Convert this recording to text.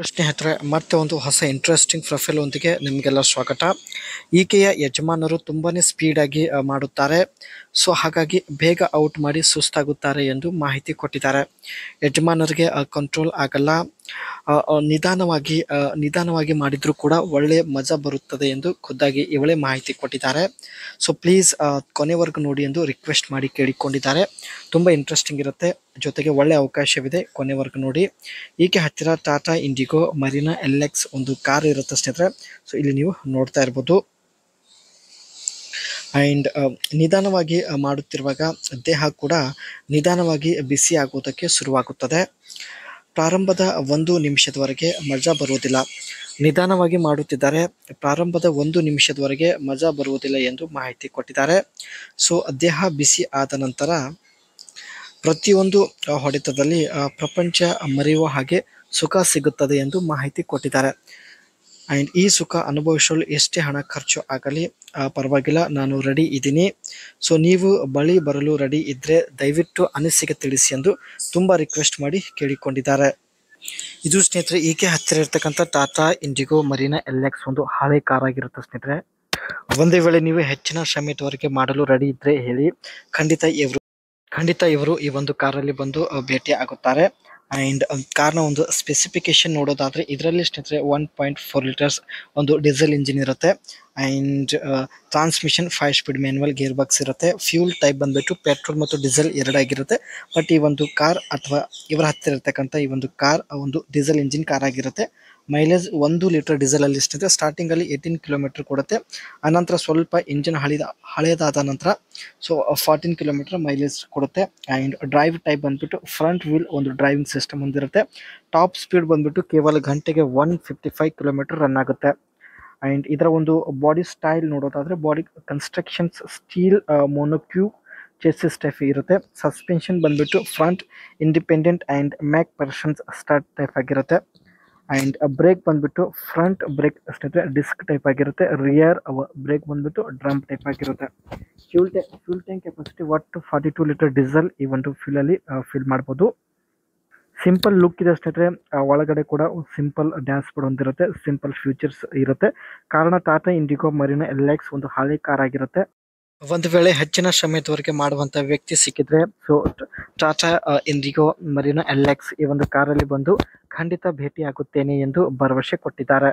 ಸ್ನೇಹಿತರೆ, ಮತ್ತೆ ಒಂದು ಹೊಸ ಇಂಟ್ರೆಸ್ಟಿಂಗ್ ಪ್ರೊಫೈಲ್ ಒಂದಿಗೆ ನಿಮಗೆಲ್ಲ ಸ್ವಾಗತ. ಈಕೆಯ ಯಜಮಾನರು ತುಂಬಾನೇ ಸ್ಪೀಡ್ ಆಗಿ ಮಾಡುತ್ತಾರೆ. ಸೊ ಹಾಗಾಗಿ ಬೇಗ ಔಟ್ ಮಾಡಿ ಸುಸ್ತಾಗುತ್ತಾರೆ ಎಂದು ಮಾಹಿತಿ ಕೊಟ್ಟಿದ್ದಾರೆ. ಯಜಮಾನರಿಗೆ ಕಂಟ್ರೋಲ್ ಆಗಲ್ಲ. ನಿಧಾನವಾಗಿ ಮಾಡಿದ್ರೂ ಕೂಡ ಒಳ್ಳೆ ಮಜಾ ಬರುತ್ತದೆ ಎಂದು ಖುದ್ದಾಗಿ ಇವಳೇ ಮಾಹಿತಿ ಕೊಟ್ಟಿದ್ದಾರೆ. ಸೊ ಪ್ಲೀಸ್ ಕೊನೆವರೆಗೂ ನೋಡಿ ಎಂದು ರಿಕ್ವೆಸ್ಟ್ ಮಾಡಿ ಕೇಳಿಕೊಂಡಿದ್ದಾರೆ. ತುಂಬ ಇಂಟ್ರೆಸ್ಟಿಂಗ್ ಇರುತ್ತೆ, ಜೊತೆಗೆ ಒಳ್ಳೆ ಅವಕಾಶವಿದೆ, ಕೊನೆವರೆಗೂ ನೋಡಿ. ಈಕೆ ಹತ್ತಿರ ಟಾಟಾ ಇಂಡಿಗೋ ಮರೀನಾ LX ಒಂದು ಕಾರ್ ಇರುತ್ತೆ ಸ್ನೇಹಿತರೆ. ಸೊ ಇಲ್ಲಿ ನೀವು ನೋಡ್ತಾ ಇರ್ಬೋದು. ಆ್ಯಂಡ್ ನಿಧಾನವಾಗಿ ಮಾಡುತ್ತಿರುವಾಗ ದೇಹ ಕೂಡ ನಿಧಾನವಾಗಿ ಬಿಸಿ ಆಗುವುದಕ್ಕೆ ಶುರುವಾಗುತ್ತದೆ. ಪ್ರಾರಂಭದ 1 ನಿಮಿಷದವರೆಗೆ ಮಜಾ ಬರುವುದಿಲ್ಲ. ನಿಧಾನವಾಗಿ ಮಾಡುತ್ತಿದ್ದಾರೆ, ಪ್ರಾರಂಭದ 1 ನಿಮಿಷದವರೆಗೆ ಮಜಾ ಬರುವುದಿಲ್ಲ ಎಂದು ಮಾಹಿತಿ ಕೊಟ್ಟಿದ್ದಾರೆ. ಸೊ ದೇಹ ಬಿಸಿ ಆದ ನಂತರ ಪ್ರತಿಯೊಂದು ಹೊಡೆತದಲ್ಲಿ ಪ್ರಪಂಚ ಮರೆಯುವ ಹಾಗೆ ಸುಖ ಸಿಗುತ್ತದೆ ಎಂದು ಮಾಹಿತಿ ಕೊಟ್ಟಿದ್ದಾರೆ. ಆ್ಯಂಡ್ ಈ ಸುಖ ಅನುಭವಿಸಲು ಎಷ್ಟೇ ಹಣ ಖರ್ಚು ಆಗಲಿ ಪರವಾಗಿಲ್ಲ, ನಾನು ರೆಡಿ ಇದ್ದೀನಿ. ಸೊ ನೀವು ಬಳಿ ಬರಲು ರೆಡಿ ಇದ್ದರೆ ದಯವಿಟ್ಟು ಅನಿಸಿಕೆ ತಿಳಿಸಿ ಎಂದು ತುಂಬ ರಿಕ್ವೆಸ್ಟ್ ಮಾಡಿ ಕೇಳಿಕೊಂಡಿದ್ದಾರೆ. ಇದು ಸ್ನೇಹಿತರೆ ಈಕೆ ಹತ್ತಿರ ಇರ್ತಕ್ಕಂಥ ಟಾಟಾ ಇಂಡಿಗೋ ಮರೀನಾ LX ಒಂದು ಹಳೆ ಕಾರ್ ಆಗಿರುತ್ತೆ ಸ್ನೇಹಿತರೆ. ಒಂದೇ ವೇಳೆ ನೀವು ಹೆಚ್ಚಿನ ಸಮಯದವರೆಗೆ ಮಾಡಲು ರೆಡಿ ಇದ್ದರೆ ಹೇಳಿ, ಖಂಡಿತ ಇವರು ಈ ಒಂದು ಕಾರಲ್ಲಿ ಬಂದು ಭೇಟಿ ಆಗುತ್ತಾರೆ. ಆ್ಯಂಡ್ ಕಾರ್ನ ಒಂದು ಸ್ಪೆಸಿಫಿಕೇಶನ್ ನೋಡೋದಾದರೆ ಇದರಲ್ಲಿ ಸ್ನೇಹಿತರೆ 1.4 ಲೀಟರ್ಸ್ ಒಂದು ಡೀಸೆಲ್ ಇಂಜಿನ್ ಇರುತ್ತೆ. And transmission 5 speed manual gear box ಇರುತ್ತೆ. ಫ್ಯೂಲ್ ಟೈಪ್ ಬಂದುಬಿಟ್ಟು ಪೆಟ್ರೋಲ್ ಮತ್ತು ಡೀಸೆಲ್ ಎರಡಾಗಿರುತ್ತೆ. ಬಟ್ ಈ ಒಂದು ಕಾರ್ ಅಥವಾ ಇವರ ಹತ್ತಿರ ಇರ್ತಕ್ಕಂಥ ಈ ಒಂದು ಕಾರ್ ಒಂದು ಡೀಸೆಲ್ ಇಂಜಿನ್ ಕಾರ್ ಆಗಿರುತ್ತೆ. ಮೈಲೇಜ್ 1 ಲೀಟರ್ ಡೀಸೆಲಲ್ಲಿ ಸ್ನೇಹಿತರೆ ಸ್ಟಾರ್ಟಿಂಗಲ್ಲಿ 18 ಕಿಲೋಮೀಟರ್ ಕೊಡುತ್ತೆ. ಆನಂತರ ಸ್ವಲ್ಪ ಇಂಜಿನ್ ಹಳೆಯದಾದ ನಂತರ 14 ಕಿಲೋಮೀಟರ್ ಮೈಲೇಜ್ ಕೊಡುತ್ತೆ. ಆ್ಯಂಡ್ ಡ್ರೈವ್ ಟೈಪ್ ಬಂದುಬಿಟ್ಟು ಫ್ರಂಟ್ ವೀಲ್ ಒಂದು ಡ್ರೈವಿಂಗ್ ಸಿಸ್ಟಮ್ ಹೊಂದಿರುತ್ತೆ. ಟಾಪ್ ಸ್ಪೀಡ್ ಬಂದುಬಿಟ್ಟು ಕೇವಲ ಗಂಟೆಗೆ 155 ಕಿಲೋಮೀಟರ್ ರನ್ ಆಗುತ್ತೆ. ಆ್ಯಂಡ್ ಇದರ ಒಂದು ಬಾಡಿ ಸ್ಟೈಲ್ ನೋಡೋದಾದರೆ body constructions steel monocoque chassis type ಇರುತ್ತೆ. ಸಸ್ಪೆನ್ಷನ್ ಬಂದುಬಿಟ್ಟು front independent and McPherson strut type ಆಗಿರುತ್ತೆ. ಆ್ಯಂಡ್ ಬ್ರೇಕ್ ಬಂದುಬಿಟ್ಟು ಫ್ರಂಟ್ ಬ್ರೇಕ್ ಸ್ನೇಹಿತರೆ ಡಿಸ್ಕ್ ಟೈಪ್ ಆಗಿರುತ್ತೆ. ರಿಯರ್ ಬ್ರೇಕ್ ಬಂದುಬಿಟ್ಟು ಡ್ರಮ್ ಟೈಪ್ ಆಗಿರುತ್ತೆ. ಫ್ಯೂಲ್ ಟ್ಯಾಂಕ್ ಕೆಪಾಸಿಟಿ ಒಟ್ಟು 42 ಲೀಟರ್ ಡೀಸೆಲ್ ಈ ಒಂದು ಫ್ಯೂಲಲ್ಲಿ ಫಿಲ್ ಮಾಡ್ಬೋದು. ಸಿಂಪಲ್ ಲುಕ್ ಇದೆ ಸ್ನೇಹಿತರೆ. ಒಳಗಡೆ ಕೂಡ ಸಿಂಪಲ್ ಡ್ಯಾಶ್ ಬೋರ್ಡ್ ಹೊಂದಿರುತ್ತೆ. ಸಿಂಪಲ್ ಫ್ಯೂಚರ್ಸ್ ಇರುತ್ತೆ. ಕಾರಣ ಟಾಟಾ ಇಂಡಿಗೋ ಮರೀನಾ LX ಒಂದು ಹಳೆ ಕಾರ್ ಆಗಿರುತ್ತೆ. ಒಂದು ವೇಳೆ ಹೆಚ್ಚಿನ ಸಮಯದವರೆಗೆ ಮಾಡುವಂಥ ವ್ಯಕ್ತಿ ಸಿಕ್ಕಿದ್ರೆ so Tata IndiGo Marina LX ಈ ಒಂದು ಕಾರಲ್ಲಿ ಬಂದು ಖಂಡಿತ ಭೇಟಿ ಆಗುತ್ತೇನೆ ಎಂದು ಭರವಸೆ ಕೊಟ್ಟಿದ್ದಾರೆ.